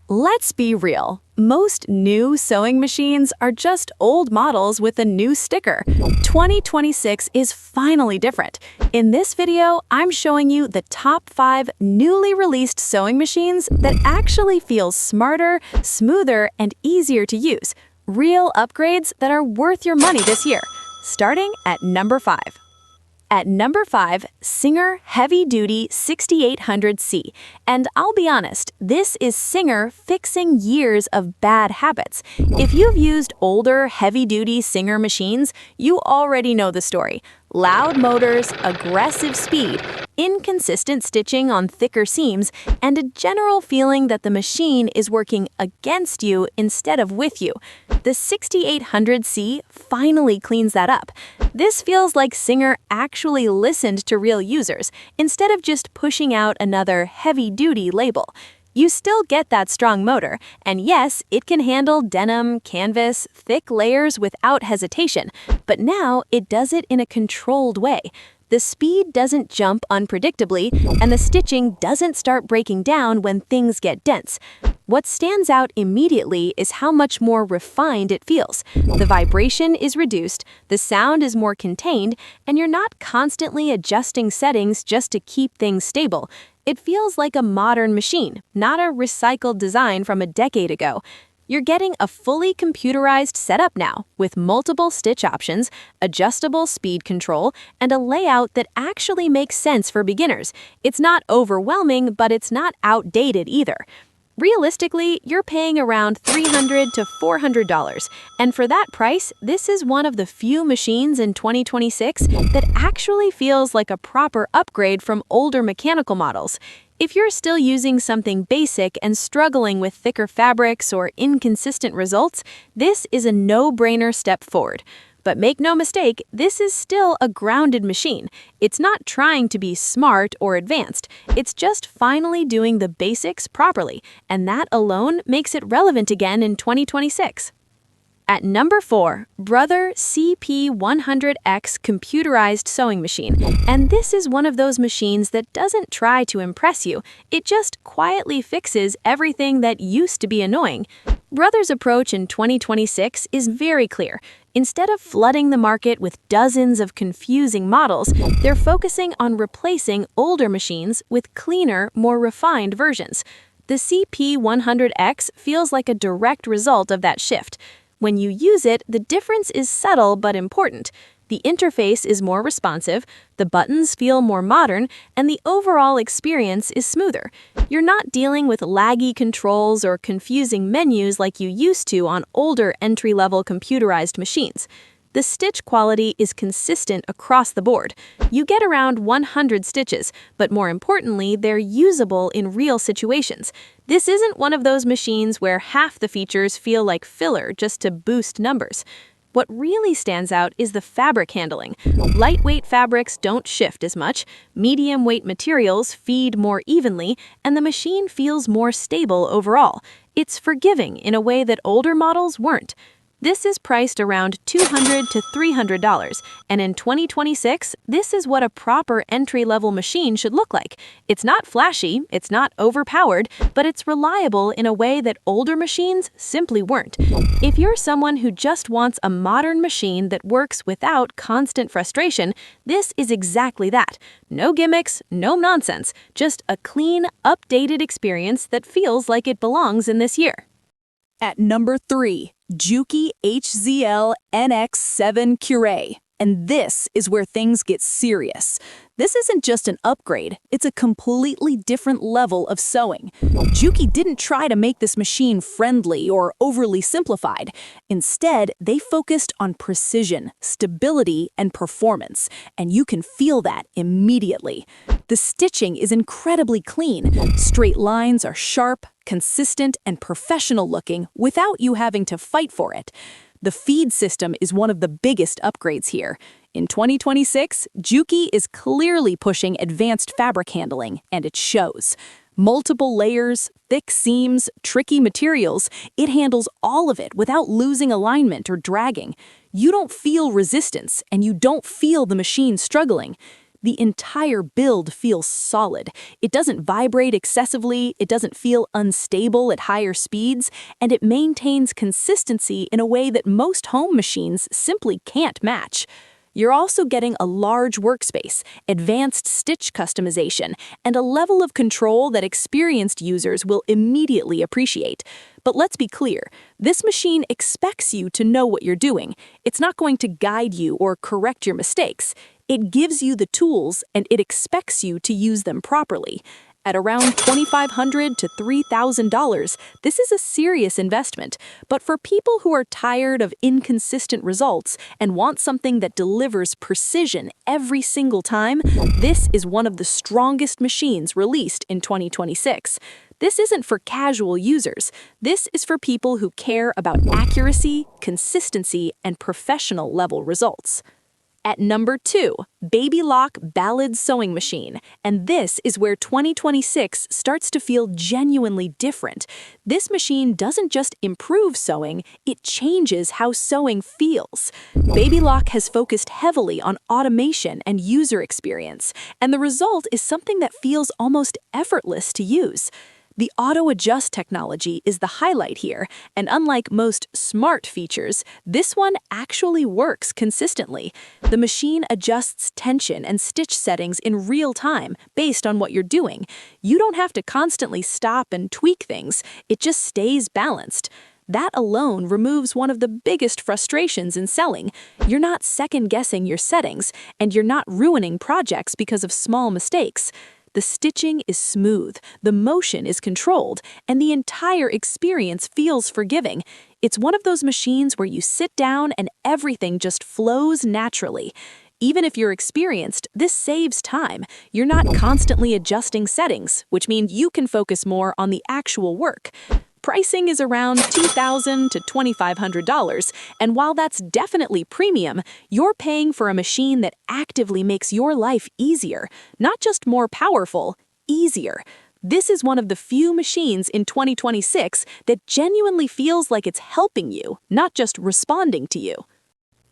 Let's be real. Most new sewing machines are just old models with a new sticker. 2026 is finally different. In this video, I'm showing you the top 5 newly released sewing machines that actually feel smarter, smoother, and easier to use. Real upgrades that are worth your money this year. Starting at number 5. At number 5, Singer Heavyduty 6800C. And I'll be honest, this is Singer fixing years of bad habits. If you've used older heavy-duty Singer machines, you already know the story. Loud motors, aggressive speed, inconsistent stitching on thicker seams, and a general feeling that the machine is working against you instead of with you. The 6800C finally cleans that up. This feels like Singer actually listened to real users, instead of just pushing out another heavy-duty label. You still get that strong motor, and yes, it can handle denim, canvas, thick layers without hesitation, but now it does it in a controlled way. The speed doesn't jump unpredictably, and the stitching doesn't start breaking down when things get dense. What stands out immediately is how much more refined it feels. The vibration is reduced, the sound is more contained, and you're not constantly adjusting settings just to keep things stable. It feels like a modern machine, not a recycled design from a decade ago. You're getting a fully computerized setup now, with multiple stitch options, adjustable speed control, and a layout that actually makes sense for beginners. It's not overwhelming, but it's not outdated either. Realistically, you're paying around $300 to $400, and for that price, this is one of the few machines in 2026 that actually feels like a proper upgrade from older mechanical models. If you're still using something basic and struggling with thicker fabrics or inconsistent results, this is a no-brainer step forward. But make no mistake, this is still a grounded machine. It's not trying to be smart or advanced. It's just finally doing the basics properly, and that alone makes it relevant again in 2026. At number 4, Brother CP100X Computerized Sewing Machine. And this is one of those machines that doesn't try to impress you. It just quietly fixes everything that used to be annoying. Brother's approach in 2026 is very clear. Instead of flooding the market with dozens of confusing models, they're focusing on replacing older machines with cleaner, more refined versions. The CP100X feels like a direct result of that shift. When you use it, the difference is subtle but important. The interface is more responsive, the buttons feel more modern, and the overall experience is smoother. You're not dealing with laggy controls or confusing menus like you used to on older entry-level computerized machines. The stitch quality is consistent across the board. You get around 100 stitches, but more importantly, they're usable in real situations. This isn't one of those machines where half the features feel like filler just to boost numbers. What really stands out is the fabric handling. Lightweight fabrics don't shift as much, medium-weight materials feed more evenly, and the machine feels more stable overall. It's forgiving in a way that older models weren't. This is priced around $200 to $300, and in 2026, this is what a proper entry-level machine should look like. It's not flashy, it's not overpowered, but it's reliable in a way that older machines simply weren't. If you're someone who just wants a modern machine that works without constant frustration, this is exactly that. No gimmicks, no nonsense, just a clean, updated experience that feels like it belongs in this year. At number 3, Juki HZL NX7 Kirei. And this is where things get serious. This isn't just an upgrade, it's a completely different level of sewing. Juki didn't try to make this machine friendly or overly simplified. Instead, they focused on precision, stability, and performance, and you can feel that immediately. The stitching is incredibly clean. Straight lines are sharp, consistent, and professional looking without you having to fight for it. The feed system is one of the biggest upgrades here. In 2026, Juki is clearly pushing advanced fabric handling, and it shows. Multiple layers, thick seams, tricky materials, it handles all of it without losing alignment or dragging. You don't feel resistance, and you don't feel the machine struggling. The entire build feels solid. It doesn't vibrate excessively, it doesn't feel unstable at higher speeds, and it maintains consistency in a way that most home machines simply can't match. You're also getting a large workspace, advanced stitch customization, and a level of control that experienced users will immediately appreciate. But let's be clear, this machine expects you to know what you're doing. It's not going to guide you or correct your mistakes. It gives you the tools, and it expects you to use them properly. At around $2,500 to $3,000, this is a serious investment. But for people who are tired of inconsistent results and want something that delivers precision every single time, this is one of the strongest machines released in 2026. This isn't for casual users. This is for people who care about accuracy, consistency, and professional-level results. At number 2, Babylock Ballad sewing machine, and this is where 2026 starts to feel genuinely different. This machine doesn't just improve sewing, it changes how sewing feels. Babylock has focused heavily on automation and user experience, and the result is something that feels almost effortless to use. The auto-adjust technology is the highlight here, and unlike most smart features, this one actually works consistently. The machine adjusts tension and stitch settings in real time based on what you're doing. You don't have to constantly stop and tweak things, it just stays balanced. That alone removes one of the biggest frustrations in selling. You're not second-guessing your settings, and you're not ruining projects because of small mistakes. The stitching is smooth, the motion is controlled, and the entire experience feels forgiving. It's one of those machines where you sit down and everything just flows naturally. Even if you're experienced, this saves time. You're not constantly adjusting settings, which means you can focus more on the actual work. Pricing is around $2,000 to $2,500, and while that's definitely premium, you're paying for a machine that actively makes your life easier, not just more powerful, easier. This is one of the few machines in 2026 that genuinely feels like it's helping you, not just responding to you.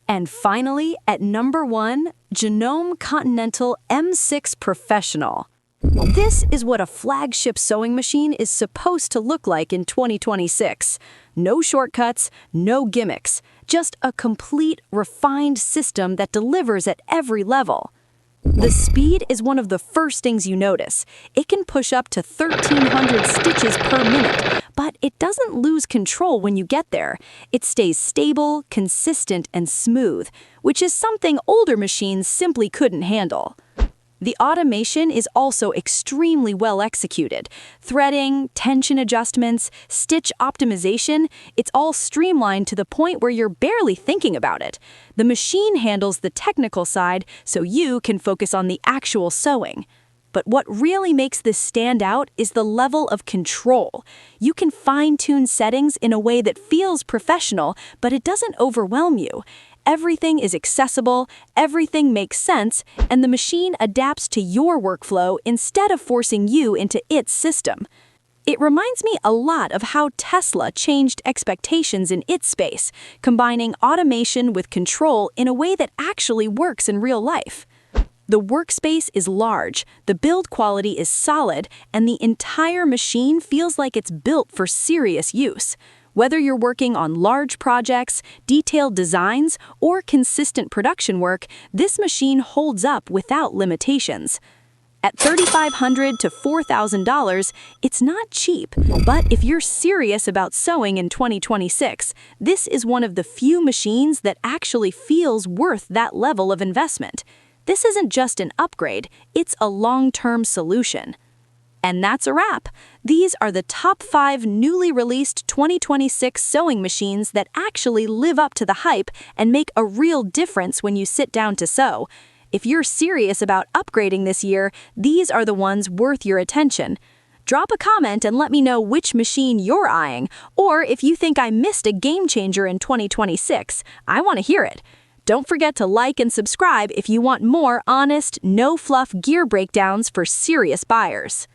And finally, at number 1, Janome Continental M6 Professional. This is what a flagship sewing machine is supposed to look like in 2026. No shortcuts, no gimmicks, just a complete, refined system that delivers at every level. The speed is one of the first things you notice. It can push up to 1,300 stitches per minute, but it doesn't lose control when you get there. It stays stable, consistent, and smooth, which is something older machines simply couldn't handle. The automation is also extremely well executed. Threading, tension adjustments, stitch optimization, it's all streamlined to the point where you're barely thinking about it. The machine handles the technical side so you can focus on the actual sewing. But what really makes this stand out is the level of control. You can fine-tune settings in a way that feels professional, but it doesn't overwhelm you. Everything is accessible, everything makes sense, and the machine adapts to your workflow instead of forcing you into its system. It reminds me a lot of how Tesla changed expectations in its space, combining automation with control in a way that actually works in real life. The workspace is large, the build quality is solid, and the entire machine feels like it's built for serious use. Whether you're working on large projects, detailed designs, or consistent production work, this machine holds up without limitations. At $3,500 to $4,000, it's not cheap, but if you're serious about sewing in 2026, this is one of the few machines that actually feels worth that level of investment. This isn't just an upgrade, it's a long-term solution. And that's a wrap. These are the top 5 newly released 2026 sewing machines that actually live up to the hype and make a real difference when you sit down to sew. If you're serious about upgrading this year, these are the ones worth your attention. Drop a comment and let me know which machine you're eyeing, or if you think I missed a game changer in 2026. I want to hear it. Don't forget to like and subscribe if you want more honest, no-fluff gear breakdowns for serious buyers.